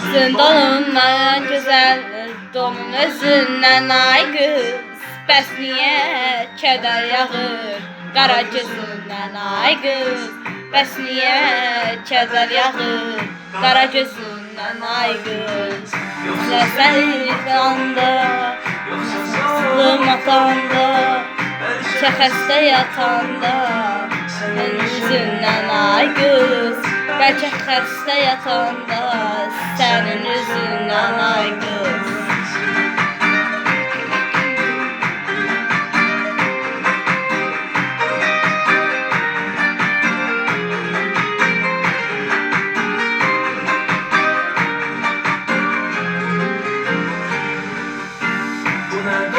Zindonundan güzel, donun özündən ay qız. Bəs niyə kədər yağır qara gözündən ay qız? Bəs niyə kədər yağır qara gözündən ay qız? Yoxsa səni qanda, yoxsa matanda, yoxsa xəstə yatanda, sənin üzündən ay qız. Bəlkə xəstə yatanda, sənin üzündən ay qız.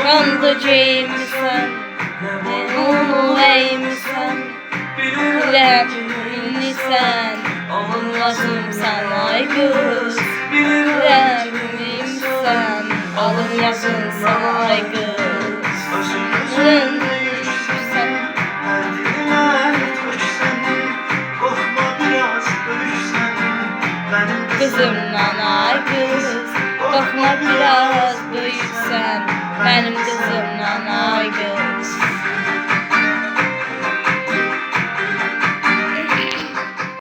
Qandı geymişsən, onu əymişsən, bilirsən, alınmasınsan ay qız. Bilirsən, alınmasınsan ay qız. Ölürsən, qızımdan ay qız. Qorxma biraz böyüksən, mənim qızımdan ay qız.